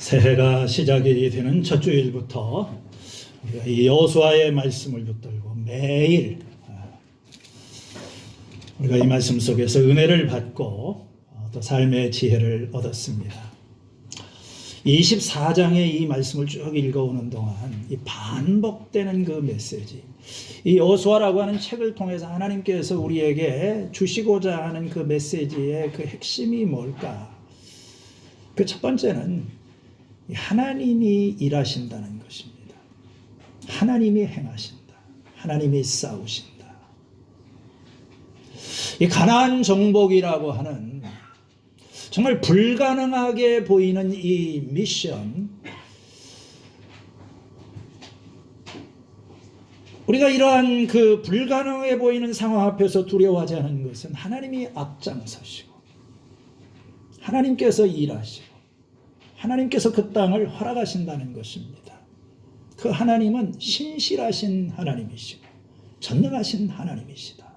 새해가 시작이 되는 첫 주일부터 우리가 이 여호수아의 말씀을 붙들고 매일 우리가 이 말씀 속에서 은혜를 받고 또 삶의 지혜를 얻었습니다. 24장의 이 말씀을 쭉 읽어오는 동안 이 반복되는 그 메시지, 이 여호수아라고 하는 책을 통해서 하나님께서 우리에게 주시고자 하는 그 메시지의 그 핵심이 뭘까? 그 첫 번째는 하나님이 일하신다는 것입니다. 하나님이 행하신다. 하나님이 싸우신다. 이 가나안 정복이라고 하는 정말 불가능하게 보이는 이 미션, 우리가 이러한 그 불가능해 보이는 상황 앞에서 두려워하지 않은 것은 하나님이 앞장서시고 하나님께서 일하시고 하나님께서 그 땅을 허락하신다는 것입니다. 그 하나님은 신실하신 하나님이시고 전능하신 하나님이시다.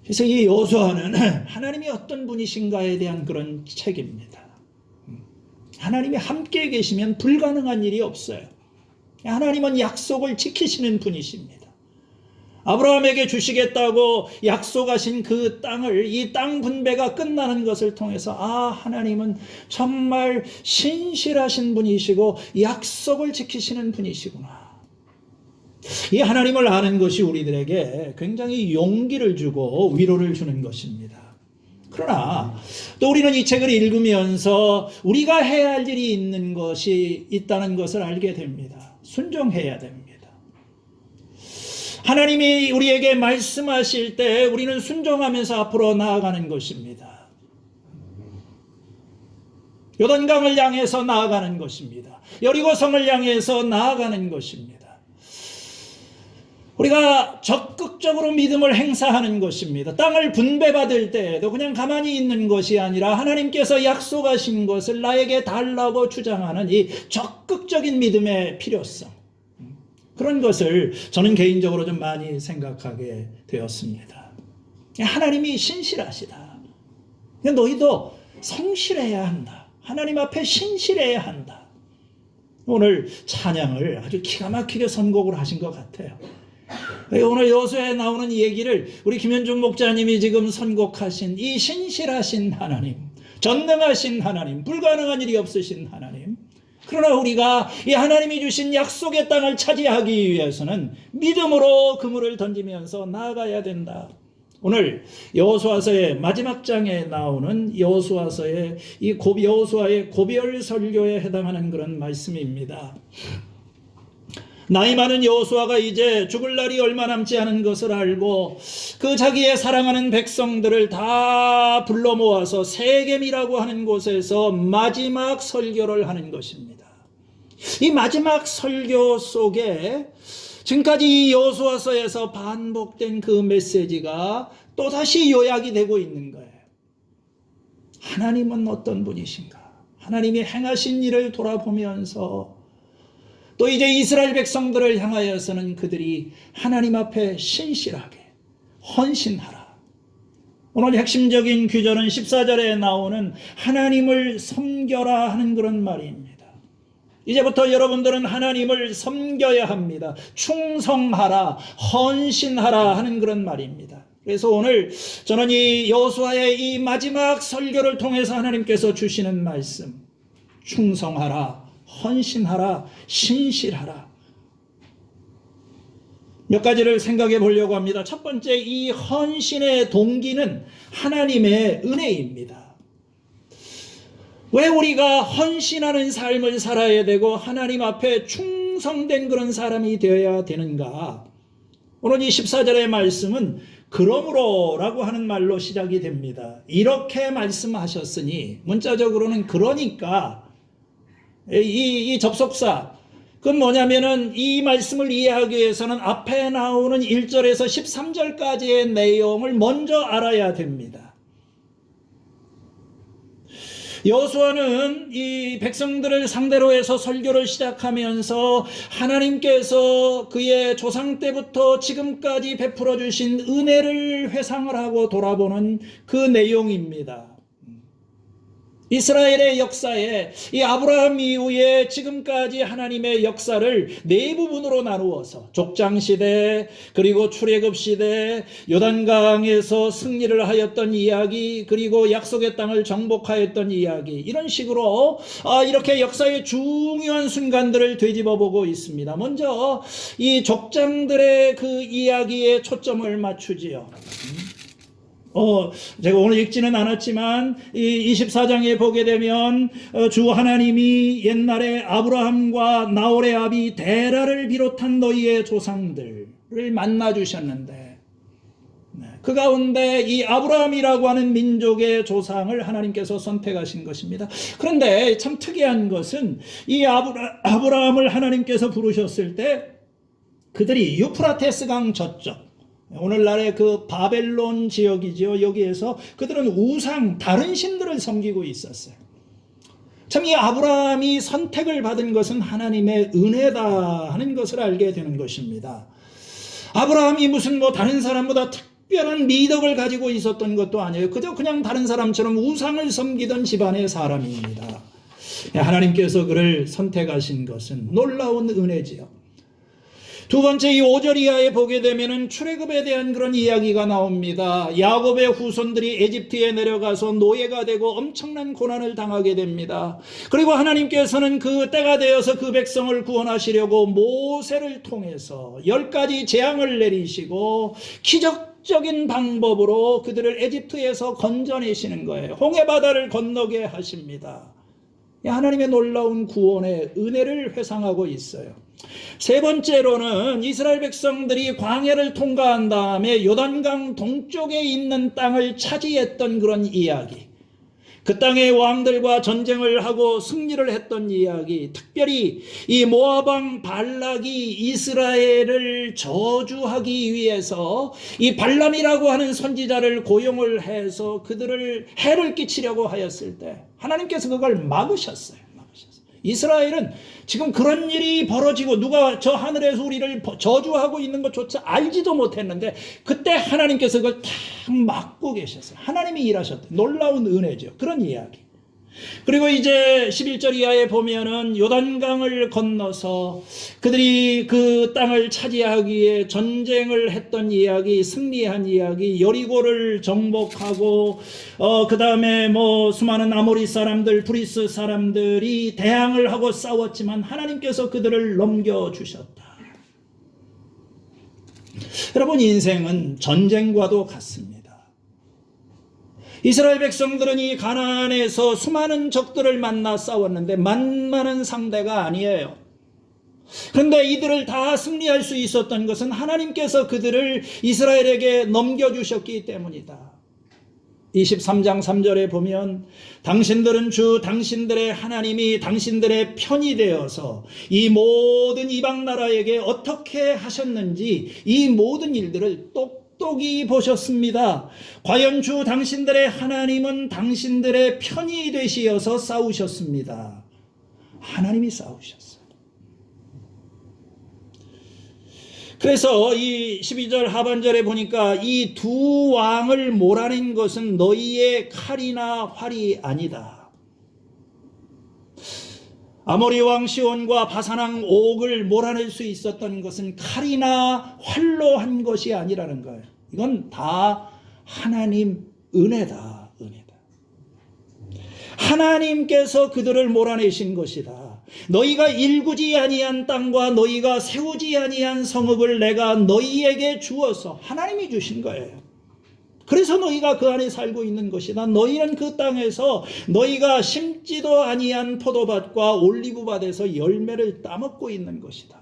그래서 이 여호수아는 하나님이 어떤 분이신가에 대한 그런 책입니다. 하나님이 함께 계시면 불가능한 일이 없어요. 하나님은 약속을 지키시는 분이십니다. 아브라함에게 주시겠다고 약속하신 그 땅을, 이 땅 분배가 끝나는 것을 통해서 하나님은 정말 신실하신 분이시고 약속을 지키시는 분이시구나. 이 하나님을 아는 것이 우리들에게 굉장히 용기를 주고 위로를 주는 것입니다. 그러나 또 우리는 이 책을 읽으면서 우리가 해야 할 일이 있는 것이 있다는 것을 알게 됩니다. 순종해야 됩니다. 하나님이 우리에게 말씀하실 때 우리는 순종하면서 앞으로 나아가는 것입니다. 요단강을 향해서 나아가는 것입니다. 여리고성을 향해서 나아가는 것입니다. 우리가 적극적으로 믿음을 행사하는 것입니다. 땅을 분배받을 때에도 그냥 가만히 있는 것이 아니라 하나님께서 약속하신 것을 나에게 달라고 주장하는 이 적극적인 믿음의 필요성, 그런 것을 저는 개인적으로 좀 많이 생각하게 되었습니다. 하나님이 신실하시다. 너희도 성실해야 한다. 하나님 앞에 신실해야 한다. 오늘 찬양을 아주 기가 막히게 선곡을 하신 것 같아요. 오늘 여호수아에 나오는 이 얘기를 우리 김현중 목자님이 지금 선곡하신 이 신실하신 하나님, 전능하신 하나님, 불가능한 일이 없으신 하나님, 그러나 우리가 이 하나님이 주신 약속의 땅을 차지하기 위해서는 믿음으로 그물을 던지면서 나아가야 된다. 오늘 여호수아서의 마지막 장에 나오는 여호수아서의 여호수아의 고별 설교에 해당하는 그런 말씀입니다. 나이 많은 여호수아가 이제 죽을 날이 얼마 남지 않은 것을 알고 그 자기의 사랑하는 백성들을 다 불러 모아서 세겜이라고 하는 곳에서 마지막 설교를 하는 것입니다. 이 마지막 설교 속에 지금까지 이 여호수아서에서 반복된 그 메시지가 또다시 요약이 되고 있는 거예요. 하나님은 어떤 분이신가? 하나님이 행하신 일을 돌아보면서 또 이제 이스라엘 백성들을 향하여서는 그들이 하나님 앞에 신실하게 헌신하라. 오늘 핵심적인 규절은 14절에 나오는 하나님을 섬겨라 하는 그런 말입니다. 이제부터 여러분들은 하나님을 섬겨야 합니다. 충성하라, 헌신하라 하는 그런 말입니다. 그래서 오늘 저는 이 여호수아의 이 마지막 설교를 통해서 하나님께서 주시는 말씀, 충성하라, 헌신하라, 신실하라, 몇 가지를 생각해 보려고 합니다. 첫 번째, 이 헌신의 동기는 하나님의 은혜입니다. 왜 우리가 헌신하는 삶을 살아야 되고 하나님 앞에 충성된 그런 사람이 되어야 되는가? 오늘 이 14절의 말씀은 그러므로라고 하는 말로 시작이 됩니다. 이렇게 말씀하셨으니, 문자적으로는 그러니까, 이 접속사, 그건 뭐냐면은 이 말씀을 이해하기 위해서는 앞에 나오는 1절에서 13절까지의 내용을 먼저 알아야 됩니다. 여호수아는 이 백성들을 상대로 해서 설교를 시작하면서 하나님께서 그의 조상 때부터 지금까지 베풀어 주신 은혜를 회상을 하고 돌아보는 그 내용입니다. 이스라엘의 역사에 이 아브라함 이후에 지금까지 하나님의 역사를 네 부분으로 나누어서 족장시대, 그리고 출애굽시대, 요단강에서 승리를 하였던 이야기, 그리고 약속의 땅을 정복하였던 이야기, 이런 식으로 이렇게 역사의 중요한 순간들을 되짚어보고 있습니다. 먼저 이 족장들의 그 이야기에 초점을 맞추지요. 제가 오늘 읽지는 않았지만 이 24장에 보게 되면 주 하나님이 옛날에 아브라함과 나홀의 아비 데라를 비롯한 너희의 조상들을 만나 주셨는데, 그 가운데 이 아브라함이라고 하는 민족의 조상을 하나님께서 선택하신 것입니다. 그런데 참 특이한 것은 이 아브라함을 하나님께서 부르셨을 때 그들이 유프라테스 강 저쪽, 오늘날의 그 바벨론 지역이죠. 여기에서 그들은 우상, 다른 신들을 섬기고 있었어요. 참 이 아브라함이 선택을 받은 것은 하나님의 은혜다 하는 것을 알게 되는 것입니다. 아브라함이 무슨 다른 사람보다 특별한 미덕을 가지고 있었던 것도 아니에요. 그냥 다른 사람처럼 우상을 섬기던 집안의 사람입니다. 하나님께서 그를 선택하신 것은 놀라운 은혜지요. 두 번째, 이 5절 이하에 보게 되면은 출애굽에 대한 그런 이야기가 나옵니다. 야곱의 후손들이 에집트에 내려가서 노예가 되고 엄청난 고난을 당하게 됩니다. 그리고 하나님께서는 그 때가 되어서 그 백성을 구원하시려고 모세를 통해서 10가지 재앙을 내리시고 기적적인 방법으로 그들을 에집트에서 건져내시는 거예요. 홍해바다를 건너게 하십니다. 하나님의 놀라운 구원의 은혜를 회상하고 있어요. 세 번째로는 이스라엘 백성들이 광야를 통과한 다음에 요단강 동쪽에 있는 땅을 차지했던 그런 이야기, 그 땅의 왕들과 전쟁을 하고 승리를 했던 이야기, 특별히 이 모압 왕 발락이 이스라엘을 저주하기 위해서 이 발람이라고 하는 선지자를 고용을 해서 그들을 해를 끼치려고 하였을 때 하나님께서 그걸 막으셨어요. 이스라엘은 지금 그런 일이 벌어지고 누가 저 하늘에서 우리를 저주하고 있는 것조차 알지도 못했는데 그때 하나님께서 그걸 탁 막고 계셨어요. 하나님이 일하셨대. 놀라운 은혜죠. 그런 이야기. 그리고 이제 11절 이하에 보면은 요단강을 건너서 그들이 그 땅을 차지하기 위해 전쟁을 했던 이야기, 승리한 이야기, 여리고를 정복하고 그 다음에 수많은 아모리 사람들, 브리스 사람들이 대항을 하고 싸웠지만 하나님께서 그들을 넘겨주셨다. 여러분, 인생은 전쟁과도 같습니다. 이스라엘 백성들은 이 가나안에서 수많은 적들을 만나 싸웠는데 만만한 상대가 아니에요. 그런데 이들을 다 승리할 수 있었던 것은 하나님께서 그들을 이스라엘에게 넘겨주셨기 때문이다. 23장 3절에 보면 당신들은 주 당신들의 하나님이 당신들의 편이 되어서 이 모든 이방 나라에게 어떻게 하셨는지 이 모든 일들을 똑똑히 보셨습니다. 과연 주 당신들의 하나님은 당신들의 편이 되시어서 싸우셨습니다. 하나님이 싸우셨어요. 그래서 이 12절 하반절에 보니까 이 두 왕을 몰아낸 것은 너희의 칼이나 활이 아니다. 아모리 왕 시온과 바산 왕 옥을 몰아낼 수 있었던 것은 칼이나 활로 한 것이 아니라는 거예요. 이건 다 하나님 은혜다. 은혜다. 하나님께서 그들을 몰아내신 것이다. 너희가 일구지 아니한 땅과 너희가 세우지 아니한 성읍을 내가 너희에게 주어서 하나님이 주신 거예요. 그래서 너희가 그 안에 살고 있는 것이다. 너희는 그 땅에서 너희가 심지도 아니한 포도밭과 올리브밭에서 열매를 따먹고 있는 것이다.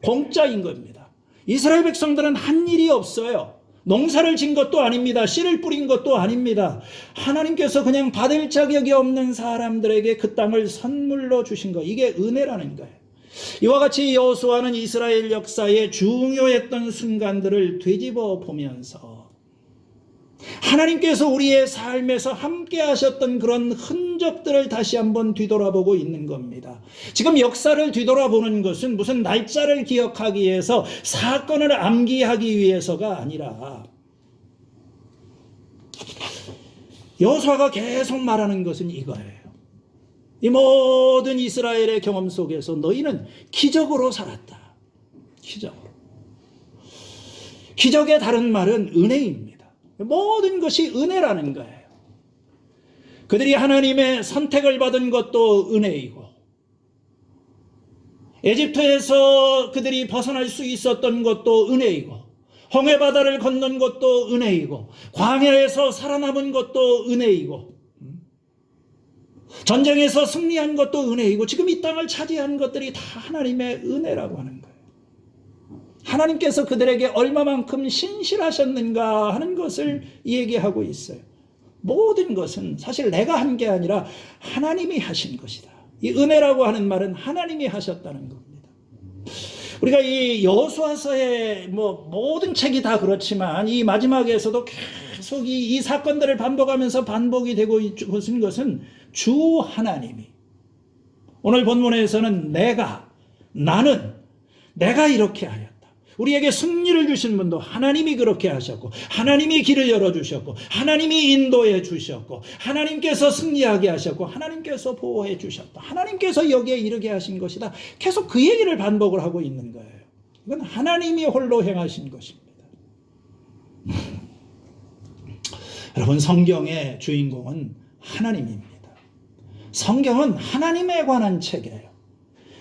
공짜인 겁니다. 이스라엘 백성들은 한 일이 없어요. 농사를 진 것도 아닙니다. 씨를 뿌린 것도 아닙니다. 하나님께서 그냥 받을 자격이 없는 사람들에게 그 땅을 선물로 주신 거, 이게 은혜라는 거예요. 이와 같이 여호수아는 이스라엘 역사의 중요했던 순간들을 되짚어 보면서 하나님께서 우리의 삶에서 함께 하셨던 그런 흔적들을 다시 한번 뒤돌아보고 있는 겁니다. 지금 역사를 뒤돌아보는 것은 무슨 날짜를 기억하기 위해서, 사건을 암기하기 위해서가 아니라 여호수아가 계속 말하는 것은 이거예요. 이 모든 이스라엘의 경험 속에서 너희는 기적으로 살았다. 기적으로. 기적의 다른 말은 은혜입니다. 모든 것이 은혜라는 거예요. 그들이 하나님의 선택을 받은 것도 은혜이고, 에집트에서 그들이 벗어날 수 있었던 것도 은혜이고, 홍해바다를 건넌 것도 은혜이고, 광야에서 살아남은 것도 은혜이고, 전쟁에서 승리한 것도 은혜이고, 지금 이 땅을 차지한 것들이 다 하나님의 은혜라고 하는 거예요. 하나님께서 그들에게 얼마만큼 신실하셨는가 하는 것을 얘기하고 있어요. 모든 것은 사실 내가 한 게 아니라 하나님이 하신 것이다. 이 은혜라고 하는 말은 하나님이 하셨다는 겁니다. 우리가 이 여호수아서의 모든 책이 다 그렇지만 이 마지막에서도 계속 이 사건들을 반복하면서 반복이 되고 있는 것은 주 하나님이, 오늘 본문에서는 나는 내가 이렇게 하였다. 우리에게 승리를 주신 분도 하나님이 그렇게 하셨고, 하나님이 길을 열어주셨고, 하나님이 인도해 주셨고, 하나님께서 승리하게 하셨고, 하나님께서 보호해 주셨다. 하나님께서 여기에 이르게 하신 것이다. 계속 그 얘기를 반복을 하고 있는 거예요. 이건 하나님이 홀로 행하신 것입니다. 여러분, 성경의 주인공은 하나님입니다. 성경은 하나님에 관한 책이에요.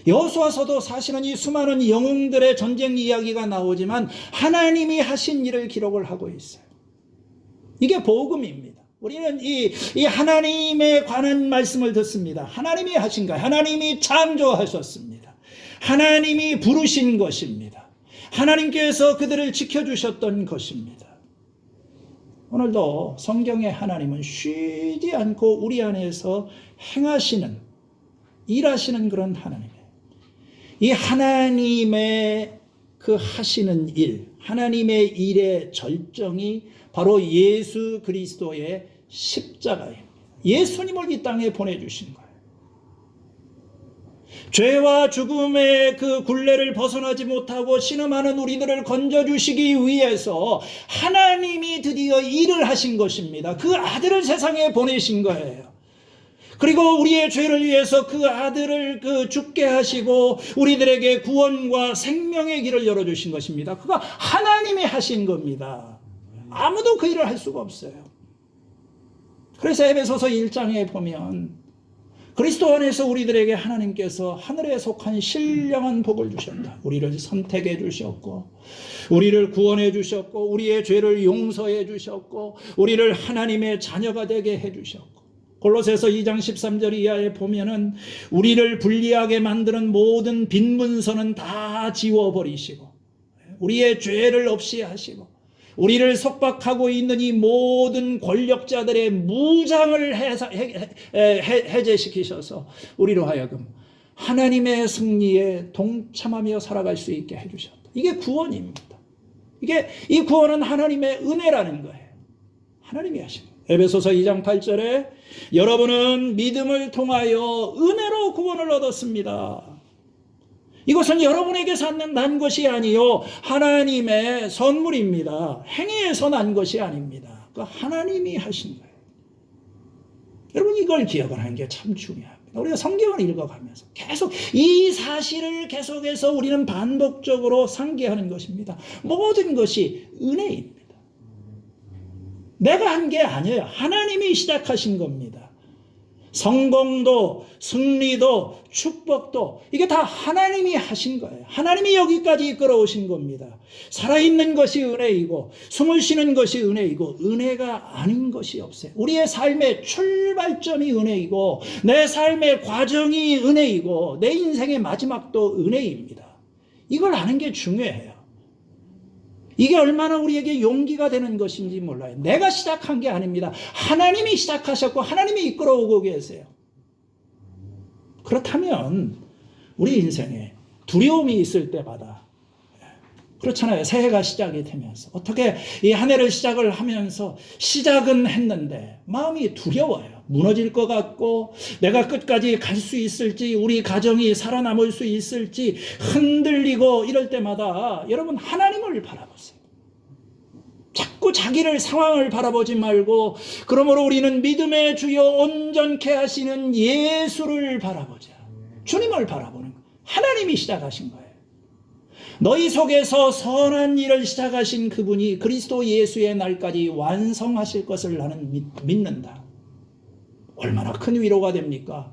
여호수아서도 사실은 이 수많은 영웅들의 전쟁 이야기가 나오지만 하나님이 하신 일을 기록을 하고 있어요. 이게 복음입니다. 우리는 이 하나님에 관한 말씀을 듣습니다. 하나님이 하신 거예요. 하나님이 창조하셨습니다. 하나님이 부르신 것입니다. 하나님께서 그들을 지켜주셨던 것입니다. 오늘도 성경의 하나님은 쉬지 않고 우리 안에서 행하시는, 일하시는 그런 하나님이에요. 이 하나님의 그 하시는 일, 하나님의 일의 절정이 바로 예수 그리스도의 십자가입니다. 예수님을 이 땅에 보내주신 거예요. 죄와 죽음의 그 굴레를 벗어나지 못하고 신음하는 우리들을 건져주시기 위해서 하나님이 드디어 일을 하신 것입니다. 그 아들을 세상에 보내신 거예요. 그리고 우리의 죄를 위해서 그 아들을 죽게 하시고 우리들에게 구원과 생명의 길을 열어주신 것입니다. 그가 하나님이 하신 겁니다. 아무도 그 일을 할 수가 없어요. 그래서 에베소서 1장에 보면 그리스도 안에서 우리들에게 하나님께서 하늘에 속한 신령한 복을 주셨다. 우리를 선택해 주셨고, 우리를 구원해 주셨고, 우리의 죄를 용서해 주셨고, 우리를 하나님의 자녀가 되게 해 주셨고, 골로새서 2장 13절 이하에 보면은 우리를 불리하게 만드는 모든 빈 문서는 다 지워버리시고, 우리의 죄를 없이 하시고, 우리를 속박하고 있는 이 모든 권력자들의 무장을 해제시키셔서 우리로 하여금 하나님의 승리에 동참하며 살아갈 수 있게 해주셨다. 이게 구원입니다. 이 구원은 하나님의 은혜라는 거예요. 하나님이 하신 거예요. 에베소서 2장 8절에 여러분은 믿음을 통하여 은혜로 구원을 얻었습니다. 이것은 여러분에게서 난 것이 아니요 하나님의 선물입니다. 행위에서 난 것이 아닙니다. 그 하나님이 하신 거예요. 여러분, 이걸 기억을 하는 게 참 중요합니다. 우리가 성경을 읽어가면서 계속 이 사실을 계속해서 우리는 반복적으로 상기하는 것입니다. 모든 것이 은혜입니다. 내가 한 게 아니에요. 하나님이 시작하신 겁니다. 성공도 승리도 축복도 이게 다 하나님이 하신 거예요. 하나님이 여기까지 이끌어오신 겁니다. 살아있는 것이 은혜이고 숨을 쉬는 것이 은혜이고 은혜가 아닌 것이 없어요. 우리의 삶의 출발점이 은혜이고 내 삶의 과정이 은혜이고 내 인생의 마지막도 은혜입니다. 이걸 아는 게 중요해요. 이게 얼마나 우리에게 용기가 되는 것인지 몰라요. 내가 시작한 게 아닙니다. 하나님이 시작하셨고 하나님이 이끌어오고 계세요. 그렇다면 우리 인생에 두려움이 있을 때마다 그렇잖아요. 새해가 시작이 되면서 어떻게 이 한 해를 시작을 하면서 시작은 했는데 마음이 두려워요. 무너질 것 같고 내가 끝까지 갈 수 있을지 우리 가정이 살아남을 수 있을지 흔들리고 이럴 때마다 여러분 하나님을 바라보세요. 자꾸 자기를 상황을 바라보지 말고 그러므로 우리는 믿음의 주여 온전케 하시는 예수를 바라보자. 주님을 바라보는 거예요. 하나님이 시작하신 거예요. 너희 속에서 선한 일을 시작하신 그분이 그리스도 예수의 날까지 완성하실 것을 나는 믿는다. 얼마나 큰 위로가 됩니까?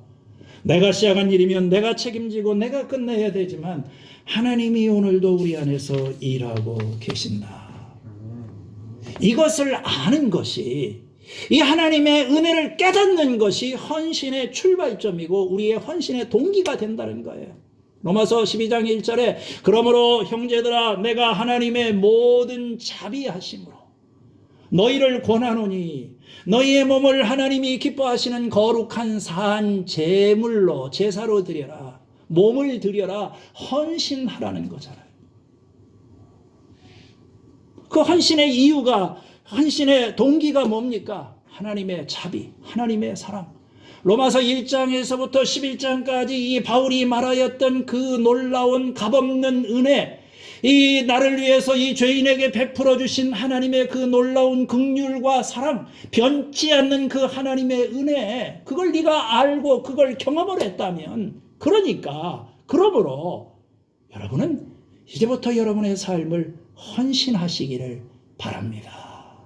내가 시작한 일이면 내가 책임지고 내가 끝내야 되지만 하나님이 오늘도 우리 안에서 일하고 계신다. 이것을 아는 것이, 이 하나님의 은혜를 깨닫는 것이 헌신의 출발점이고 우리의 헌신의 동기가 된다는 거예요. 로마서 12장 1절에 그러므로 형제들아 내가 하나님의 모든 자비하심으로 너희를 권하노니 너희의 몸을 하나님이 기뻐하시는 거룩한 산 제물로 제사로 드려라. 몸을 드려라. 헌신하라는 거잖아요. 그 헌신의 이유가, 헌신의 동기가 뭡니까? 하나님의 자비, 하나님의 사랑. 로마서 1장에서부터 11장까지 이 바울이 말하였던 그 놀라운 값없는 은혜, 이 나를 위해서 이 죄인에게 베풀어 주신 하나님의 그 놀라운 긍휼과 사랑, 변치 않는 그 하나님의 은혜, 그걸 네가 알고 그걸 경험을 했다면, 그러므로 여러분은 이제부터 여러분의 삶을 헌신하시기를 바랍니다.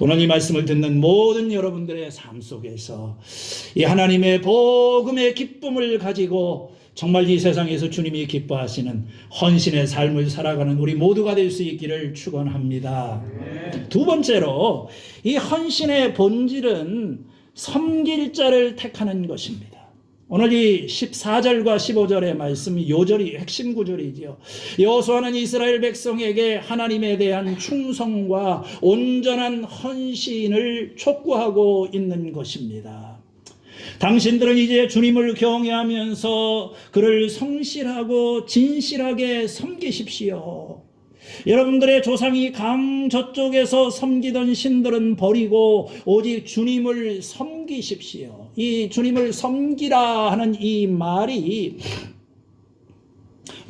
오늘 이 말씀을 듣는 모든 여러분들의 삶 속에서 이 하나님의 복음의 기쁨을 가지고 정말 이 세상에서 주님이 기뻐하시는 헌신의 삶을 살아가는 우리 모두가 될 수 있기를 축원합니다. 두 번째로 이 헌신의 본질은 섬길 자를 택하는 것입니다. 오늘 이 14절과 15절의 말씀, 요절이 핵심 구절이지요. 여호수아는 이스라엘 백성에게 하나님에 대한 충성과 온전한 헌신을 촉구하고 있는 것입니다. 당신들은 이제 주님을 경외하면서 그를 성실하고 진실하게 섬기십시오. 여러분들의 조상이 강 저쪽에서 섬기던 신들은 버리고 오직 주님을 섬기십시오. 이 주님을 섬기라 하는 이 말이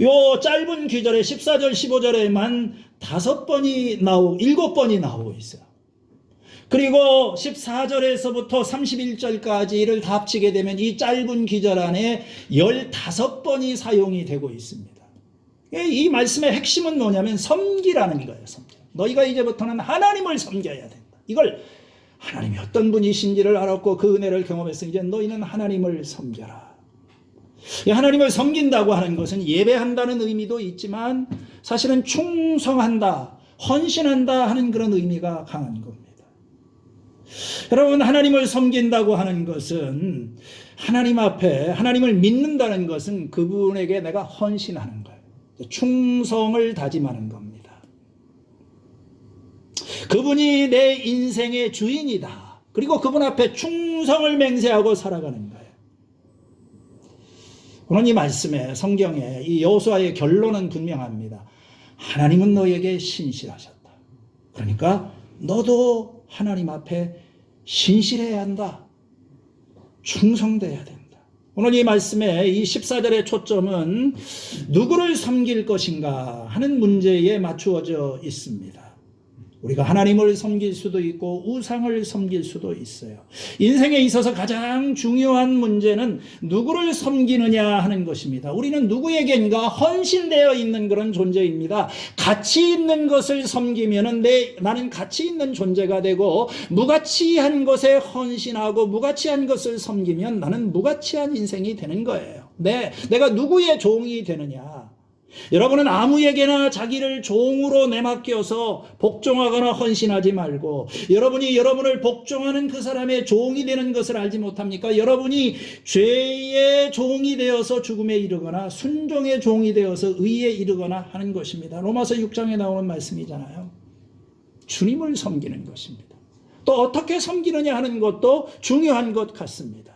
요 짧은 귀절에 14절 15절에만 7번이 나오고 있어요. 그리고 14절에서부터 31절까지를 다 합치게 되면 이 짧은 귀절 안에 15번이 사용이 되고 있습니다. 이 말씀의 핵심은 뭐냐면 섬기라는 거예요. 너희가 이제부터는 하나님을 섬겨야 된다. 이걸 하나님이 어떤 분이신지를 알았고 그 은혜를 경험해서 이제 너희는 하나님을 섬겨라. 하나님을 섬긴다고 하는 것은 예배한다는 의미도 있지만 사실은 충성한다, 헌신한다 하는 그런 의미가 강한 겁니다. 여러분, 하나님을 섬긴다고 하는 것은 하나님 앞에 하나님을 믿는다는 것은 그분에게 내가 헌신하는 거예요. 충성을 다짐하는 겁니다. 그분이 내 인생의 주인이다. 그리고 그분 앞에 충성을 맹세하고 살아가는 거예요. 오늘 이 말씀에, 성경에 이 여호수아의 결론은 분명합니다. 하나님은 너에게 신실하셨다. 그러니까 너도 하나님 앞에 신실해야 한다. 충성돼야 된다. 오늘 이 말씀에 이 14절의 초점은 누구를 섬길 것인가 하는 문제에 맞추어져 있습니다. 우리가 하나님을 섬길 수도 있고 우상을 섬길 수도 있어요. 인생에 있어서 가장 중요한 문제는 누구를 섬기느냐 하는 것입니다. 우리는 누구에겐가 헌신되어 있는 그런 존재입니다. 가치 있는 것을 섬기면은 나는 가치 있는 존재가 되고, 무가치한 것에 헌신하고 무가치한 것을 섬기면 나는 무가치한 인생이 되는 거예요. 내가 누구의 종이 되느냐? 여러분은 아무에게나 자기를 종으로 내맡겨서 복종하거나 헌신하지 말고, 여러분이 여러분을 복종하는 그 사람의 종이 되는 것을 알지 못합니까? 여러분이 죄의 종이 되어서 죽음에 이르거나 순종의 종이 되어서 의에 이르거나 하는 것입니다. 로마서 6장에 나오는 말씀이잖아요. 주님을 섬기는 것입니다. 또 어떻게 섬기느냐 하는 것도 중요한 것 같습니다.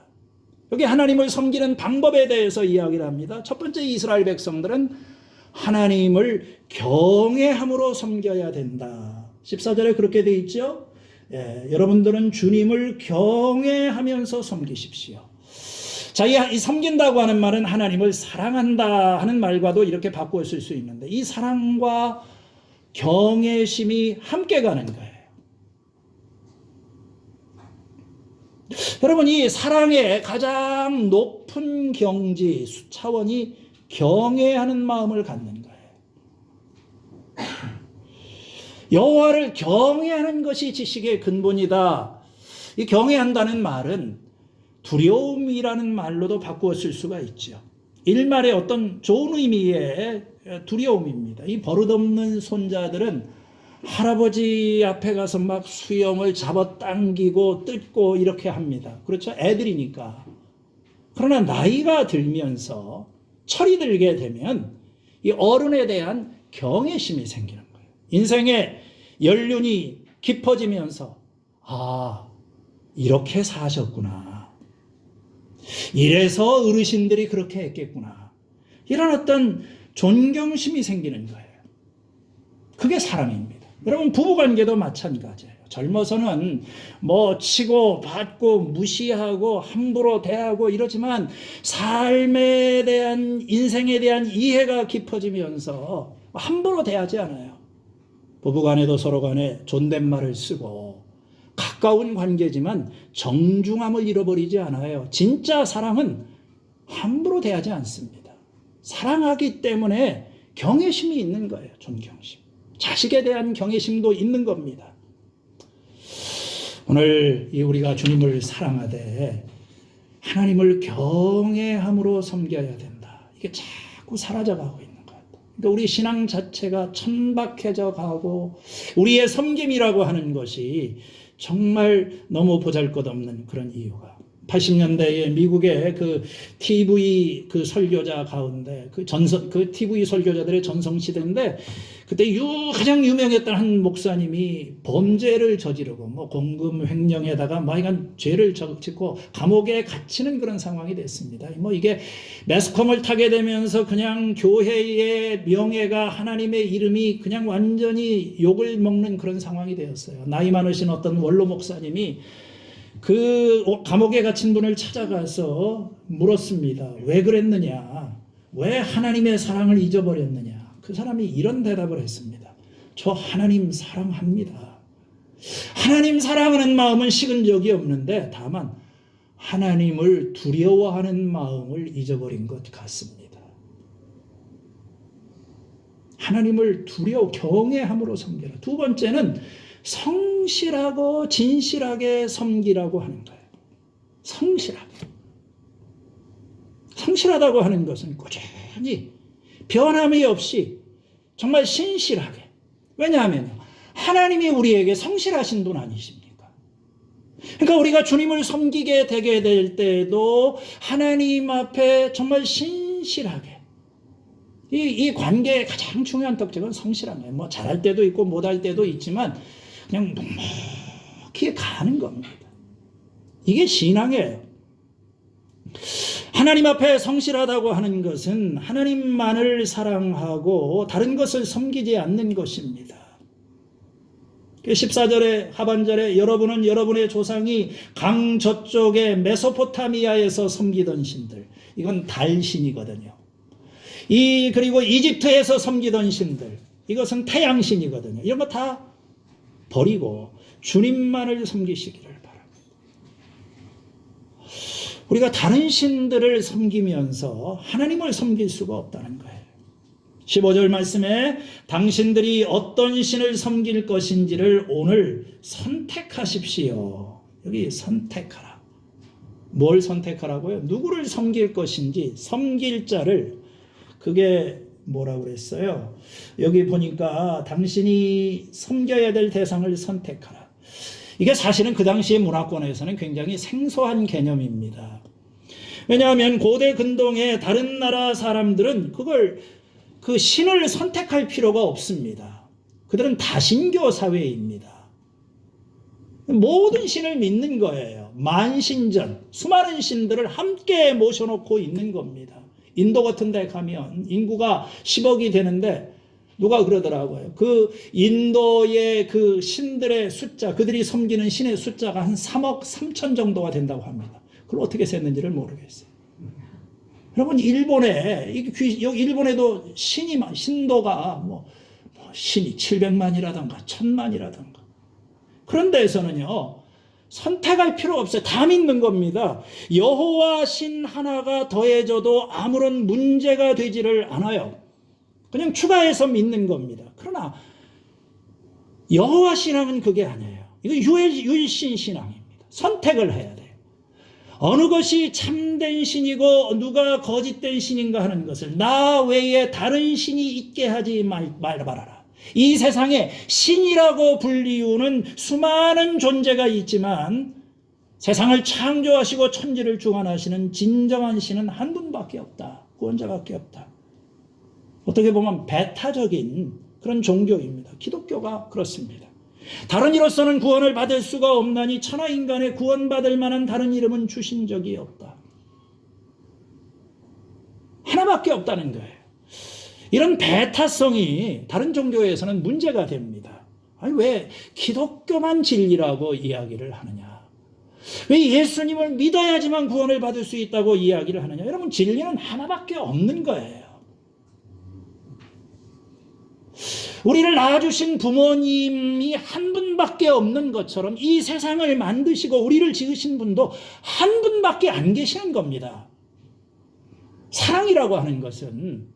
여기 하나님을 섬기는 방법에 대해서 이야기를 합니다. 첫 번째, 이스라엘 백성들은 하나님을 경외함으로 섬겨야 된다. 14절에 그렇게 되어 있죠. 여러분들은 주님을 경외하면서 섬기십시오. 자, 이 섬긴다고 하는 말은 하나님을 사랑한다 하는 말과도 이렇게 바꾸어 쓸 수 있는데, 이 사랑과 경외심이 함께 가는 거예요. 여러분, 이 사랑의 가장 높은 경지 차원이 경외하는 마음을 갖는 거예요. 여호와를 경외하는 것이 지식의 근본이다. 이 경외한다는 말은 두려움이라는 말로도 바꾸어 쓸 수가 있죠. 일말의 어떤 좋은 의미의 두려움입니다. 이 버릇없는 손자들은 할아버지 앞에 가서 막 수염을 잡아당기고 뜯고 이렇게 합니다. 그렇죠? 애들이니까. 그러나 나이가 들면서 철이 들게 되면 이 어른에 대한 경외심이 생기는 거예요. 인생의 연륜이 깊어지면서 이렇게 사셨구나. 이래서 어르신들이 그렇게 했겠구나. 이런 어떤 존경심이 생기는 거예요. 그게 사랑입니다. 여러분, 부부관계도 마찬가지예요. 젊어서는 뭐 치고 받고 무시하고 함부로 대하고 이러지만 삶에 대한, 인생에 대한 이해가 깊어지면서 함부로 대하지 않아요. 부부간에도 서로 간에 존댓말을 쓰고 가까운 관계지만 정중함을 잃어버리지 않아요. 진짜 사랑은 함부로 대하지 않습니다. 사랑하기 때문에 경외심이 있는 거예요. 존경심. 자식에 대한 경외심도 있는 겁니다. 오늘 우리가 주님을 사랑하되 하나님을 경외함으로 섬겨야 된다. 이게 자꾸 사라져가고 있는 것 같아요. 그러니까 우리 신앙 자체가 천박해져 가고 우리의 섬김이라고 하는 것이 정말 너무 보잘것없는 그런 이유가 80년대에 미국의 그 TV 그 설교자 가운데 그 TV 설교자들의 전성시대인데 그때 가장 유명했던 한 목사님이 범죄를 저지르고 뭐 공금 횡령에다가 뭐 하여간 죄를 짓고 감옥에 갇히는 그런 상황이 됐습니다. 뭐 이게 매스컴을 타게 되면서 그냥 교회의 명예가 하나님의 이름이 그냥 완전히 욕을 먹는 그런 상황이 되었어요. 나이 많으신 어떤 원로 목사님이 그 감옥에 갇힌 분을 찾아가서 물었습니다. 왜 그랬느냐? 왜 하나님의 사랑을 잊어버렸느냐? 그 사람이 이런 대답을 했습니다. 저 하나님 사랑합니다. 하나님 사랑하는 마음은 식은 적이 없는데 다만 하나님을 두려워하는 마음을 잊어버린 것 같습니다. 하나님을 경외함으로 섬겨라. 두 번째는 성실하고 진실하게 섬기라고 하는 거예요. 성실하다고 하는 것은 꾸준히 변함이 없이 정말 신실하게. 왜냐하면 하나님이 우리에게 성실하신 분 아니십니까? 그러니까 우리가 주님을 섬기게 되게 될 때도 하나님 앞에 정말 신실하게. 이 관계의 가장 중요한 특징은 성실한 거예요. 뭐 잘할 때도 있고 못할 때도 있지만 그냥 묵묵히 가는 겁니다. 이게 신앙이에요. 하나님 앞에 성실하다고 하는 것은 하나님만을 사랑하고 다른 것을 섬기지 않는 것입니다. 14절의 하반절에 여러분은 여러분의 조상이 강 저쪽의 메소포타미아에서 섬기던 신들, 이건 달신이거든요. 그리고 이집트에서 섬기던 신들, 이것은 태양신이거든요. 이런 거 다 버리고 주님만을 섬기시기를 바랍니다. 우리가 다른 신들을 섬기면서 하나님을 섬길 수가 없다는 거예요. 15절 말씀에 당신들이 어떤 신을 섬길 것인지를 오늘 선택하십시오. 여기 선택하라. 뭘 선택하라고요? 누구를 섬길 것인지 섬길 자를, 그게 뭐라고 그랬어요? 여기 보니까 당신이 섬겨야 될 대상을 선택하라. 이게 사실은 그 당시의 문화권에서는 굉장히 생소한 개념입니다. 왜냐하면 고대 근동의 다른 나라 사람들은 그 신을 선택할 필요가 없습니다. 그들은 다신교 사회입니다. 모든 신을 믿는 거예요. 만신전, 수많은 신들을 함께 모셔놓고 있는 겁니다. 인도 같은 데 가면 인구가 10억이 되는데 누가 그러더라고요. 그 인도의 그 신들의 숫자, 그들이 섬기는 신의 숫자가 한 3억 3천 정도가 된다고 합니다. 그걸 어떻게 셌는지를 모르겠어요. 여러분, 일본에도 신도가 신이 700만이라던가 1000만이라던가 그런 데에서는요 선택할 필요 없어요. 다 믿는 겁니다. 여호와 신 하나가 더해져도 아무런 문제가 되지를 않아요. 그냥 추가해서 믿는 겁니다. 그러나 여호와 신앙은 그게 아니에요. 이거 유일신 신앙입니다. 선택을 해야 돼요. 어느 것이 참된 신이고 누가 거짓된 신인가 하는 것을 나 외에 다른 신이 있게 하지 말아라. 이 세상에 신이라고 불리우는 수많은 존재가 있지만 세상을 창조하시고 천지를 주관하시는 진정한 신은 한 분밖에 없다. 구원자밖에 없다. 어떻게 보면 배타적인 그런 종교입니다. 기독교가 그렇습니다. 다른 이로서는 구원을 받을 수가 없나니 천하인간에 구원받을 만한 다른 이름은 주신 적이 없다. 하나밖에 없다는 거예요. 이런 배타성이 다른 종교에서는 문제가 됩니다. 아니 왜 기독교만 진리라고 이야기를 하느냐? 왜 예수님을 믿어야지만 구원을 받을 수 있다고 이야기를 하느냐? 여러분 진리는 하나밖에 없는 거예요. 우리를 낳아주신 부모님이 한 분밖에 없는 것처럼 이 세상을 만드시고 우리를 지으신 분도 한 분밖에 안 계시는 겁니다. 사랑이라고 하는 것은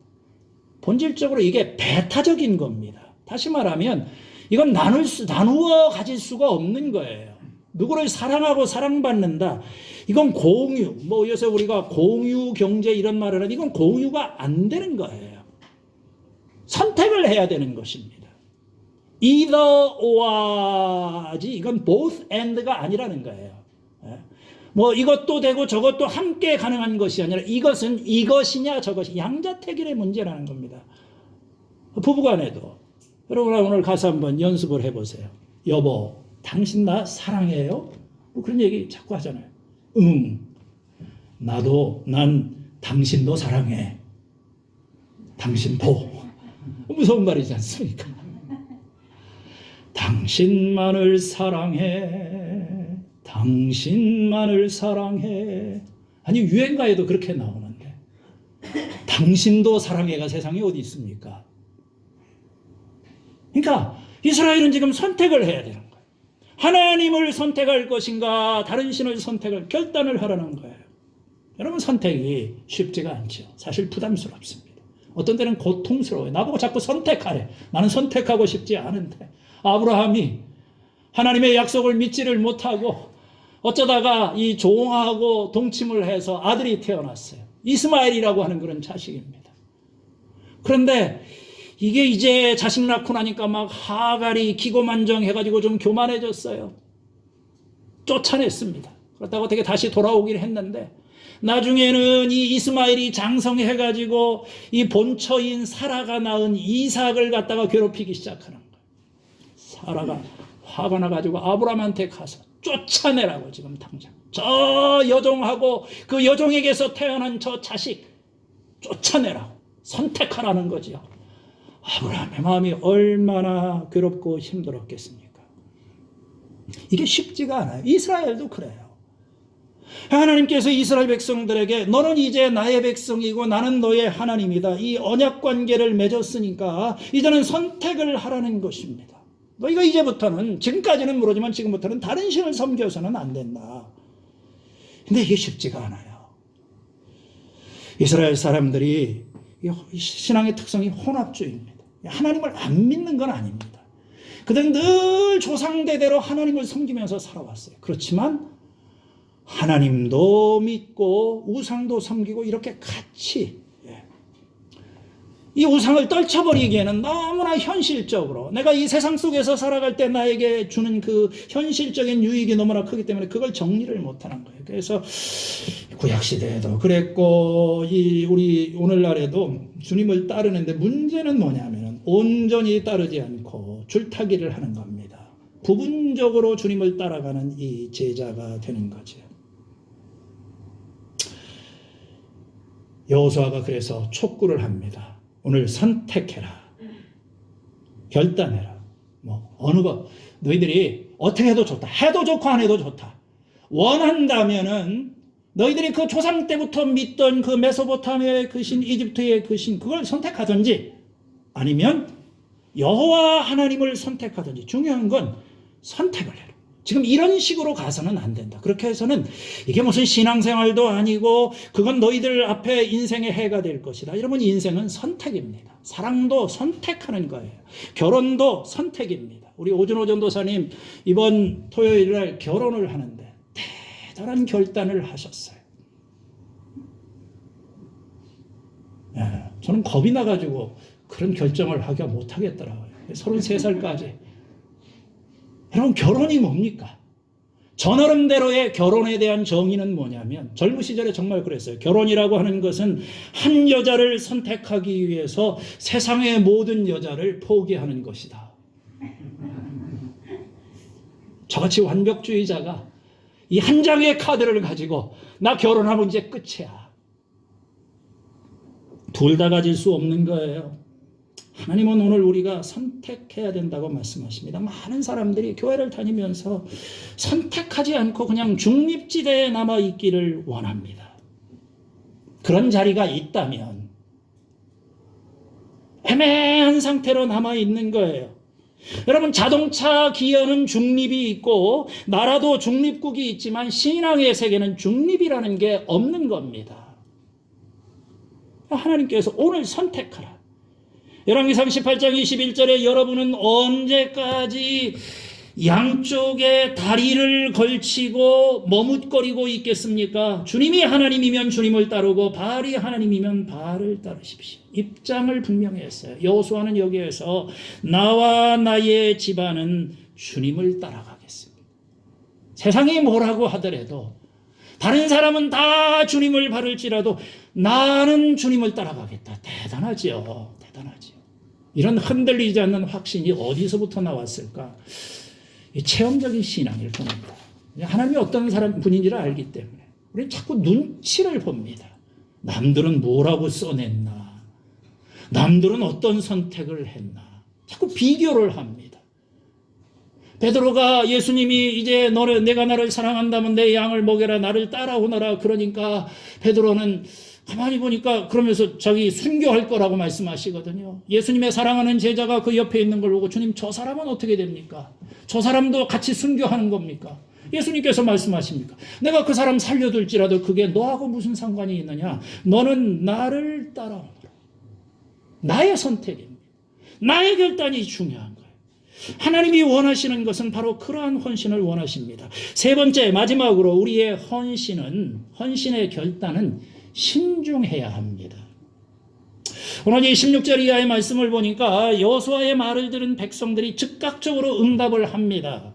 본질적으로 이게 배타적인 겁니다. 다시 말하면 이건 나누어 가질 수가 없는 거예요. 누구를 사랑하고 사랑받는다. 이건 공유, 요새 우리가 공유 경제 이런 말을 하는데 이건 공유가 안 되는 거예요. 선택을 해야 되는 것입니다. either or지 이건 both and가 아니라는 거예요. 이것도 되고 저것도 함께 가능한 것이 아니라 이것은 이것이냐 저것이 양자택일의 문제라는 겁니다. 부부간에도 여러분 오늘 가서 한번 연습을 해보세요. 여보 당신 나 사랑해요? 그런 얘기 자꾸 하잖아요. 응 난 당신도 사랑해. 당신도 무서운 말이지 않습니까? 당신만을 사랑해. 당신만을 사랑해. 아니 유행가에도 그렇게 나오는데 당신도 사랑해가 세상에 어디 있습니까? 그러니까 이스라엘은 지금 선택을 해야 되는 거예요. 하나님을 선택할 것인가 다른 신을 선택할 결단을 하라는 거예요. 여러분 선택이 쉽지가 않죠. 사실 부담스럽습니다. 어떤 때는 고통스러워요. 나보고 자꾸 선택하래. 나는 선택하고 싶지 않은데 아브라함이 하나님의 약속을 믿지를 못하고 어쩌다가 이 종하고 동침을 해서 아들이 태어났어요. 이스마엘이라고 하는 그런 자식입니다. 그런데 이게 이제 자식 낳고 나니까 막 하갈이 기고만장해가지고 좀 교만해졌어요. 쫓아냈습니다. 그렇다고 어떻게 다시 돌아오긴 했는데 나중에는 이 이스마엘이 장성해가지고 이 본처인 사라가 낳은 이삭을 갖다가 괴롭히기 시작하는 거예요. 사라가 화가 나가지고 아브라함한테 가서 쫓아내라고 지금 당장. 저 여종하고 그 여종에게서 태어난 저 자식 쫓아내라고 선택하라는 거지요. 아브라함의 마음이 얼마나 괴롭고 힘들었겠습니까? 이게 쉽지가 않아요. 이스라엘도 그래요. 하나님께서 이스라엘 백성들에게 너는 이제 나의 백성이고 나는 너의 하나님이다. 이 언약 관계를 맺었으니까 이제는 선택을 하라는 것입니다. 너희가 이제부터는 지금까지는 모르지만 지금부터는 다른 신을 섬겨서는 안 된다. 근데 이게 쉽지가 않아요. 이스라엘 사람들이 신앙의 특성이 혼합주의입니다. 하나님을 안 믿는 건 아닙니다. 그들은 늘 조상대대로 하나님을 섬기면서 살아왔어요. 그렇지만 하나님도 믿고 우상도 섬기고 이렇게 같이 이 우상을 떨쳐버리기에는 너무나 현실적으로 내가 이 세상 속에서 살아갈 때 나에게 주는 그 현실적인 유익이 너무나 크기 때문에 그걸 정리를 못하는 거예요. 그래서 구약시대에도 그랬고 우리 오늘날에도 주님을 따르는데 문제는 뭐냐면 온전히 따르지 않고 줄타기를 하는 겁니다. 부분적으로 주님을 따라가는 이 제자가 되는 거죠. 여호수아가 그래서 촉구를 합니다. 오늘 선택해라. 결단해라. 어느 것 너희들이 어떻게 해도 좋다. 해도 좋고 안 해도 좋다. 원한다면은 너희들이 그 조상 때부터 믿던 그 메소포타미아의 그 신, 이집트의 그 신 그걸 선택하든지 아니면 여호와 하나님을 선택하든지 중요한 건 선택을 해라. 지금 이런 식으로 가서는 안 된다. 그렇게 해서는 이게 무슨 신앙생활도 아니고 그건 너희들 앞에 인생의 해가 될 것이다. 여러분 인생은 선택입니다. 사랑도 선택하는 거예요. 결혼도 선택입니다. 우리 오준호 전도사님 이번 토요일날 결혼을 하는데 대단한 결단을 하셨어요. 저는 겁이 나가지고 그런 결정을 하기가 못하겠더라고요. 33살까지. 여러분 결혼이 뭡니까? 저 나름대로의 결혼에 대한 정의는 뭐냐면 젊은 시절에 정말 그랬어요. 결혼이라고 하는 것은 한 여자를 선택하기 위해서 세상의 모든 여자를 포기하는 것이다. 저같이 완벽주의자가 이 한 장의 카드를 가지고 나 결혼하면 이제 끝이야. 둘 다 가질 수 없는 거예요. 하나님은 오늘 우리가 선택해야 된다고 말씀하십니다. 많은 사람들이 교회를 다니면서 선택하지 않고 그냥 중립지대에 남아있기를 원합니다. 그런 자리가 있다면 애매한 상태로 남아있는 거예요. 여러분 자동차 기어는 중립이 있고 나라도 중립국이 있지만 신앙의 세계는 중립이라는 게 없는 겁니다. 하나님께서 오늘 선택하라. 열왕기상 18장 21절에 여러분은 언제까지 양쪽에 다리를 걸치고 머뭇거리고 있겠습니까? 주님이 하나님이면 주님을 따르고 바알이 하나님이면 바알을 따르십시오. 입장을 분명히 했어요. 여호수아는 여기에서 나와 나의 집안은 주님을 따라가겠습니다. 세상이 뭐라고 하더라도 다른 사람은 다 주님을 바를지라도 나는 주님을 따라가겠다. 대단하지요. 대단하지요. 이런 흔들리지 않는 확신이 어디서부터 나왔을까? 체험적인 신앙일 뿐입니다. 하나님이 어떤 사람 분인지를 알기 때문에 우리는 자꾸 눈치를 봅니다. 남들은 뭐라고 써냈나? 남들은 어떤 선택을 했나? 자꾸 비교를 합니다. 베드로가 예수님이 이제 내가 나를 사랑한다면 내 양을 먹여라 나를 따라오너라 그러니까 베드로는 가만히 보니까 그러면서 자기 순교할 거라고 말씀하시거든요. 예수님의 사랑하는 제자가 그 옆에 있는 걸 보고 주님 저 사람은 어떻게 됩니까? 저 사람도 같이 순교하는 겁니까? 예수님께서 말씀하십니까? 내가 그 사람 살려둘지라도 그게 너하고 무슨 상관이 있느냐? 너는 나를 따라오너라. 나의 선택입니다. 나의 결단이 중요한 거예요. 하나님이 원하시는 것은 바로 그러한 헌신을 원하십니다. 세 번째 마지막으로 우리의 헌신의 결단은 신중해야 합니다. 오늘 이 16절 이하의 말씀을 보니까 여호수아의 말을 들은 백성들이 즉각적으로 응답을 합니다.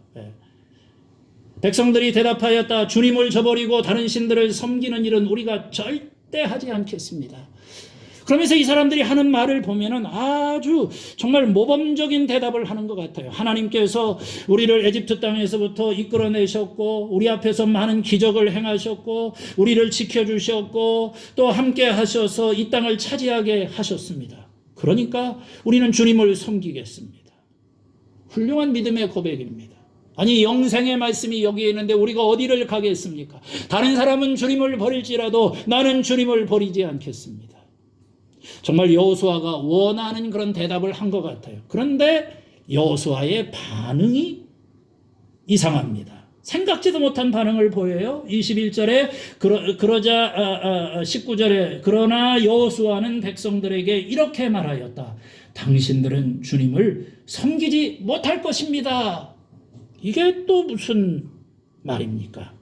백성들이 대답하였다. 주님을 저버리고 다른 신들을 섬기는 일은 우리가 절대 하지 않겠습니다. 그러면서 이 사람들이 하는 말을 보면은 아주 정말 모범적인 대답을 하는 것 같아요. 하나님께서 우리를 에집트 땅에서부터 이끌어내셨고 우리 앞에서 많은 기적을 행하셨고 우리를 지켜주셨고 또 함께 하셔서 이 땅을 차지하게 하셨습니다. 그러니까 우리는 주님을 섬기겠습니다. 훌륭한 믿음의 고백입니다. 아니 영생의 말씀이 여기에 있는데 우리가 어디를 가겠습니까? 다른 사람은 주님을 버릴지라도 나는 주님을 버리지 않겠습니다. 정말 여호수아가 원하는 그런 대답을 한 것 같아요. 그런데 여호수아의 반응이 이상합니다. 생각지도 못한 반응을 보여요. 21절에 그러자 19절에 그러나 여호수아는 백성들에게 이렇게 말하였다. 당신들은 주님을 섬기지 못할 것입니다. 이게 또 무슨 말입니까?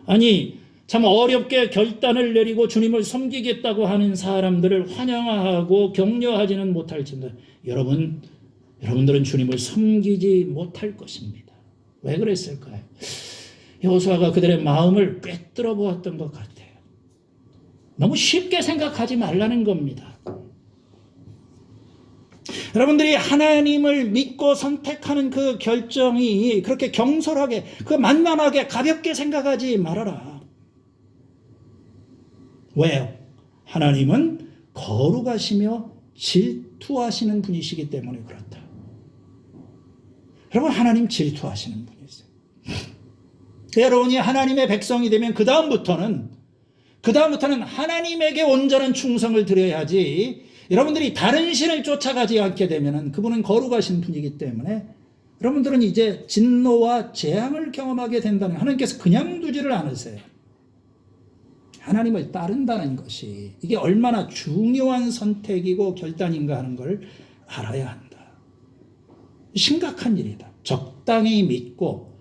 아니 참 어렵게 결단을 내리고 주님을 섬기겠다고 하는 사람들을 환영하고 격려하지는 못할지도 여러분들은 주님을 섬기지 못할 것입니다. 왜 그랬을까요? 여호수아가 그들의 마음을 꿰뚫어 보았던 것 같아요. 너무 쉽게 생각하지 말라는 겁니다. 여러분들이 하나님을 믿고 선택하는 그 결정이 그렇게 경솔하게, 그 만만하게 가볍게 생각하지 말아라. 왜요? 하나님은 거룩하시며 질투하시는 분이시기 때문에 그렇다. 여러분 하나님 질투하시는 분이세요. 여러분이 하나님의 백성이 되면 그 다음부터는 그 다음부터는 하나님에게 온전한 충성을 드려야지, 여러분들이 다른 신을 쫓아가지 않게 되면 그분은 거룩하신 분이기 때문에 여러분들은 이제 진노와 재앙을 경험하게 된다는, 하나님께서 그냥 두지를 않으세요. 하나님을 따른다는 것이 이게 얼마나 중요한 선택이고 결단인가 하는 걸 알아야 한다. 심각한 일이다. 적당히 믿고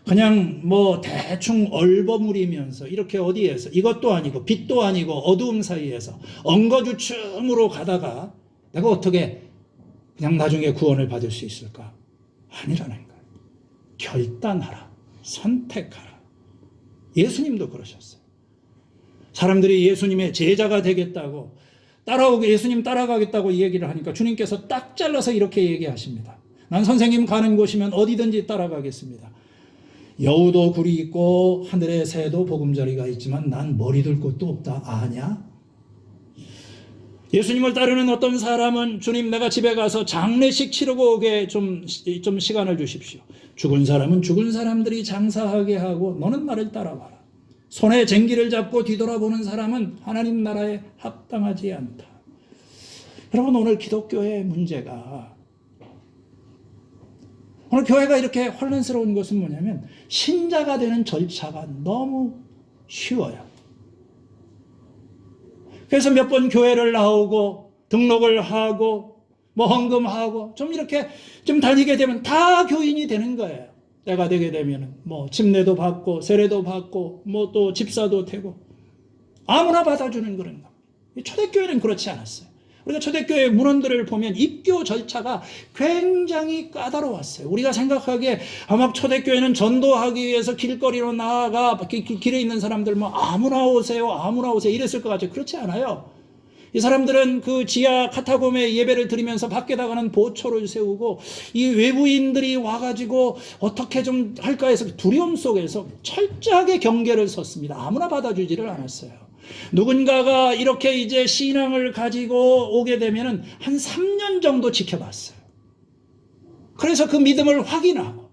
그냥 뭐 대충 얼버무리면서 이렇게 어디에서 이것도 아니고 빛도 아니고 어두움 사이에서 엉거주춤으로 가다가 내가 어떻게 그냥 나중에 구원을 받을 수 있을까? 아니라는 거예요. 결단하라. 선택하라. 예수님도 그러셨어요. 사람들이 예수님의 제자가 되겠다고 예수님 따라가겠다고 얘기를 하니까 주님께서 딱 잘라서 이렇게 얘기하십니다. 난 선생님 가는 곳이면 어디든지 따라가겠습니다. 여우도 굴이 있고 하늘의 새도 보금자리가 있지만 난 머리 둘 곳도 없다. 아냐? 예수님을 따르는 어떤 사람은 주님 내가 집에 가서 장례식 치르고 오게 좀 시간을 주십시오. 죽은 사람은 죽은 사람들이 장사하게 하고 너는 나를 따라와라. 손에 쟁기를 잡고 뒤돌아보는 사람은 하나님 나라에 합당하지 않다. 여러분, 오늘 기독교의 문제가, 오늘 교회가 이렇게 혼란스러운 것은 뭐냐면 신자가 되는 절차가 너무 쉬워요. 그래서 몇 번 교회를 나오고 등록을 하고 뭐 헌금하고 좀 이렇게 좀 다니게 되면 다 교인이 되는 거예요. 때가 되게 되면 뭐 침례도 받고 세례도 받고 뭐 또 집사도 되고 아무나 받아주는 그런 거. 초대교회는 그렇지 않았어요. 우리가 초대교회 문헌들을 보면 입교 절차가 굉장히 까다로웠어요. 우리가 생각하기에 아마 초대교회는 전도하기 위해서 길거리로 나아가 길에 있는 사람들 뭐 아무나 오세요 이랬을 것 같아요. 그렇지 않아요. 이 사람들은 그 지하 카타콤에 예배를 드리면서 밖에다가는 보초를 세우고 이 외부인들이 와가지고 어떻게 좀 할까 해서 두려움 속에서 철저하게 경계를 섰습니다. 아무나 받아주지를 않았어요. 누군가가 이렇게 이제 신앙을 가지고 오게 되면은 한 3년 정도 지켜봤어요. 그래서 그 믿음을 확인하고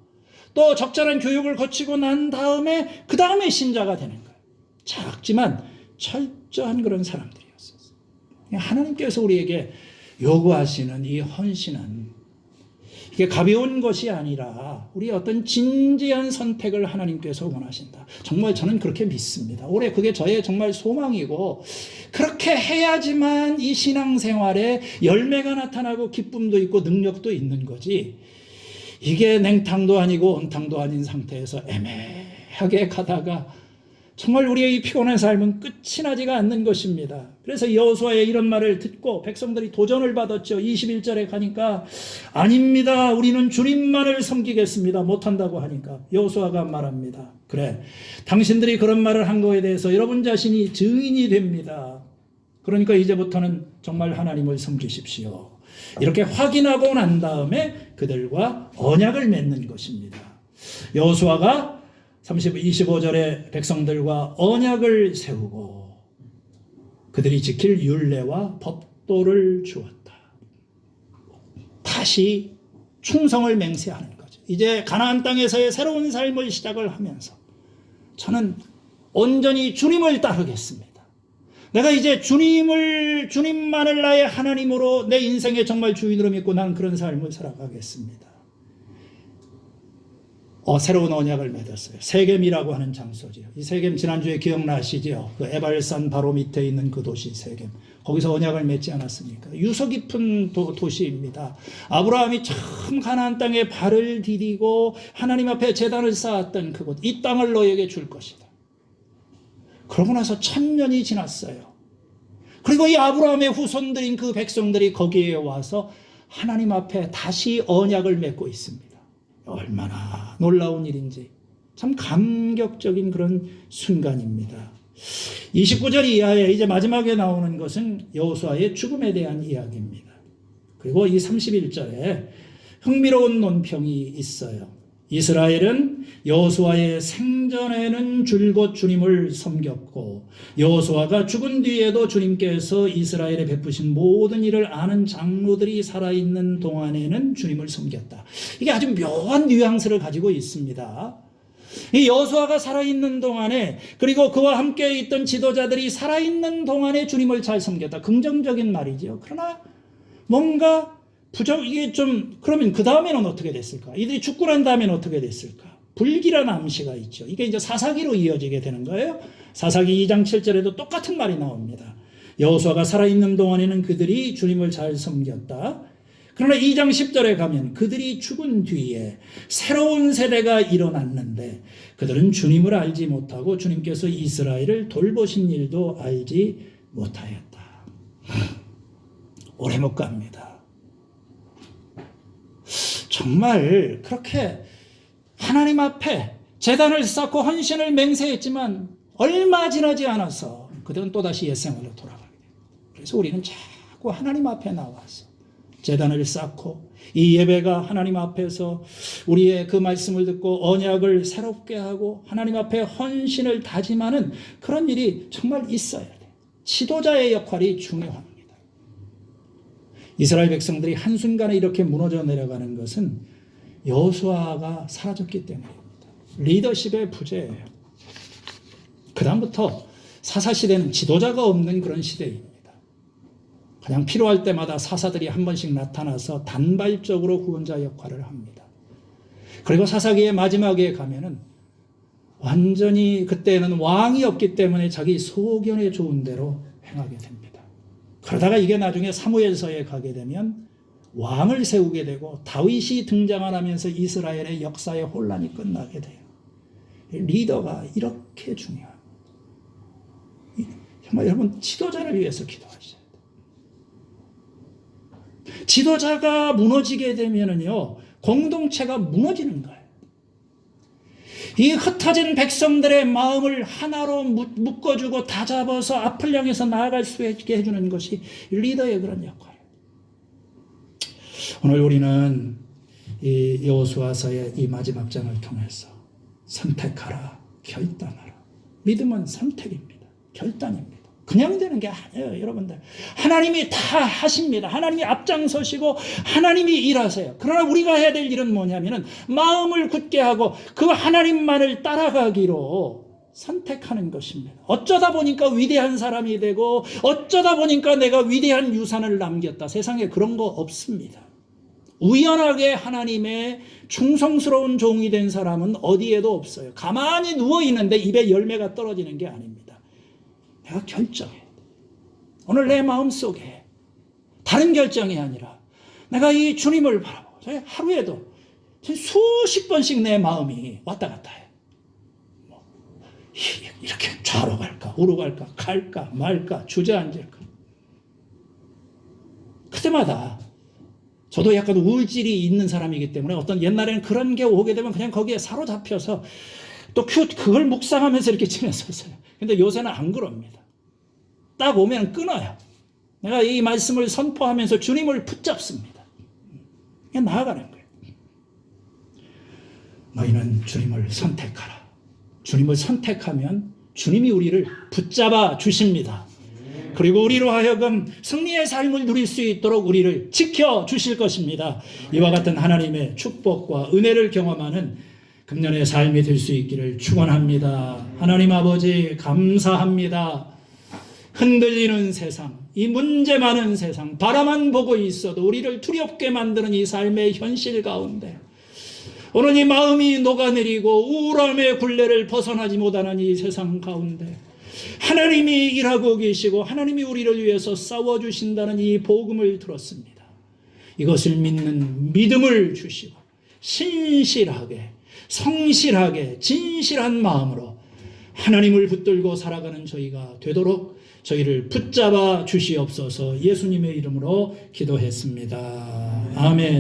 또 적절한 교육을 거치고 난 다음에 그 다음에 신자가 되는 거예요. 작지만 철저한 그런 사람들이었어요. 하나님께서 우리에게 요구하시는 이 헌신은 이게 가벼운 것이 아니라 우리의 어떤 진지한 선택을 하나님께서 원하신다. 정말 저는 그렇게 믿습니다. 올해 그게 저의 정말 소망이고, 그렇게 해야지만 이 신앙생활에 열매가 나타나고 기쁨도 있고 능력도 있는 거지, 이게 냉탕도 아니고 온탕도 아닌 상태에서 애매하게 가다가 정말 우리의 이 피곤한 삶은 끝이 나지가 않는 것입니다. 그래서 여호수아의 이런 말을 듣고 백성들이 도전을 받았죠. 21절에 가니까 아닙니다. 우리는 주님만을 섬기겠습니다. 못한다고 하니까 여호수아가 말합니다. 그래, 당신들이 그런 말을 한 거에 대해서 여러분 자신이 증인이 됩니다. 그러니까 이제부터는 정말 하나님을 섬기십시오. 이렇게 확인하고 난 다음에 그들과 언약을 맺는 것입니다. 여호수아가 25절에 백성들과 언약을 세우고 그들이 지킬 율례와 법도를 주었다. 다시 충성을 맹세하는 거죠. 이제 가나안 땅에서의 새로운 삶을 시작을 하면서 저는 온전히 주님을 따르겠습니다. 내가 이제 주님만을 나의 하나님으로 내 인생의 정말 주인으로 믿고 난 그런 삶을 살아가겠습니다. 새로운 언약을 맺었어요. 세겜이라고 하는 장소죠. 이 세겜 지난주에 기억나시죠? 그 에발산 바로 밑에 있는 그 도시 세겜. 거기서 언약을 맺지 않았습니까? 유서 깊은 도시입니다. 아브라함이 참 가나안 땅에 발을 디디고 하나님 앞에 제단을 쌓았던 그곳, 이 땅을 너에게 줄 것이다. 그러고 나서 1000년이 지났어요. 그리고 이 아브라함의 후손들인 그 백성들이 거기에 와서 하나님 앞에 다시 언약을 맺고 있습니다. 얼마나 놀라운 일인지 참 감격적인 그런 순간입니다. 29절 이하에 이제 마지막에 나오는 것은 여호수아의 죽음에 대한 이야기입니다. 그리고 이 31절에 흥미로운 논평이 있어요. 이스라엘은 여호수아의 생전에는 줄곧 주님을 섬겼고 여호수아가 죽은 뒤에도 주님께서 이스라엘에 베푸신 모든 일을 아는 장로들이 살아있는 동안에는 주님을 섬겼다. 이게 아주 묘한 뉘앙스를 가지고 있습니다. 이 여호수아가 살아있는 동안에, 그리고 그와 함께 있던 지도자들이 살아있는 동안에 주님을 잘 섬겼다. 긍정적인 말이죠. 그러나 뭔가 이게 좀, 그러면 그 다음에는 어떻게 됐을까? 이들이 죽고 난 다음에는 어떻게 됐을까? 불길한 암시가 있죠. 이게 이제 사사기로 이어지게 되는 거예요. 사사기 2장 7절에도 똑같은 말이 나옵니다. 여호수아가 살아있는 동안에는 그들이 주님을 잘 섬겼다. 그러나 2장 10절에 가면 그들이 죽은 뒤에 새로운 세대가 일어났는데 그들은 주님을 알지 못하고 주님께서 이스라엘을 돌보신 일도 알지 못하였다. 오래 못 갑니다. 정말 그렇게 하나님 앞에 제단을 쌓고 헌신을 맹세했지만 얼마 지나지 않아서 그들은 또다시 옛생활로 돌아가게 돼요. 그래서 우리는 자꾸 하나님 앞에 나와서 제단을 쌓고 이 예배가 하나님 앞에서 우리의 그 말씀을 듣고 언약을 새롭게 하고 하나님 앞에 헌신을 다짐하는 그런 일이 정말 있어야 돼요. 지도자의 역할이 중요합니다. 이스라엘 백성들이 한순간에 이렇게 무너져 내려가는 것은 여호수아가 사라졌기 때문입니다. 리더십의 부재예요. 그 다음부터 사사시대는 지도자가 없는 그런 시대입니다. 그냥 필요할 때마다 사사들이 한 번씩 나타나서 단발적으로 구원자 역할을 합니다. 그리고 사사기의 마지막에 가면은 완전히 그때는 왕이 없기 때문에 자기 소견에 좋은 대로 행하게 됩니다. 그러다가 이게 나중에 사무엘서에 가게 되면 왕을 세우게 되고 다윗이 등장하면서 이스라엘의 역사의 혼란이 끝나게 돼요. 리더가 이렇게 중요합니다. 정말 여러분 지도자를 위해서 기도하셔야 돼요. 지도자가 무너지게 되면은요 공동체가 무너지는 거예요. 이 흩어진 백성들의 마음을 하나로 묶어주고 다잡아서 앞을 향해서 나아갈 수 있게 해주는 것이 리더의 그런 역할이에요. 오늘 우리는 이 여호수아서의 이 마지막 장을 통해서 선택하라, 결단하라. 믿음은 선택입니다. 결단입니다. 그냥 되는 게 아니에요, 여러분들. 하나님이 다 하십니다. 하나님이 앞장서시고 하나님이 일하세요. 그러나 우리가 해야 될 일은 뭐냐면은 마음을 굳게 하고 그 하나님만을 따라가기로 선택하는 것입니다. 어쩌다 보니까 위대한 사람이 되고 어쩌다 보니까 내가 위대한 유산을 남겼다. 세상에 그런 거 없습니다. 우연하게 하나님의 충성스러운 종이 된 사람은 어디에도 없어요. 가만히 누워있는데 입에 열매가 떨어지는 게 아닙니다. 내가 결정해. 오늘 내 마음속에 다른 결정이 아니라 내가 이 주님을 바라보고 하루에도 수십 번씩 내 마음이 왔다 갔다 해. 이렇게 좌로 갈까 우로 갈까 갈까 말까 주저앉을까. 그때마다 저도 약간 우울질이 있는 사람이기 때문에 어떤 옛날에는 그런 게 오게 되면 그냥 거기에 사로잡혀서 또 그걸 묵상하면서 이렇게 지냈었어요. 근데 요새는 안 그럽니다. 딱 오면 끊어요. 내가 이 말씀을 선포하면서 주님을 붙잡습니다. 그냥 나아가는 거예요. 너희는 주님을 선택하라. 주님을 선택하면 주님이 우리를 붙잡아 주십니다. 그리고 우리로 하여금 승리의 삶을 누릴 수 있도록 우리를 지켜주실 것입니다. 이와 같은 하나님의 축복과 은혜를 경험하는 금년의 삶이 될 수 있기를 축원합니다. 하나님 아버지 감사합니다. 흔들리는 세상, 이 문제 많은 세상, 바라만 보고 있어도 우리를 두렵게 만드는 이 삶의 현실 가운데 오늘 이 마음이 녹아내리고 우울함의 굴레를 벗어나지 못하는 이 세상 가운데 하나님이 일하고 계시고 하나님이 우리를 위해서 싸워주신다는 이 복음을 들었습니다. 이것을 믿는 믿음을 주시고 신실하게 성실하게 진실한 마음으로 하나님을 붙들고 살아가는 저희가 되도록 저희를 붙잡아 주시옵소서. 예수님의 이름으로 기도했습니다. 아멘.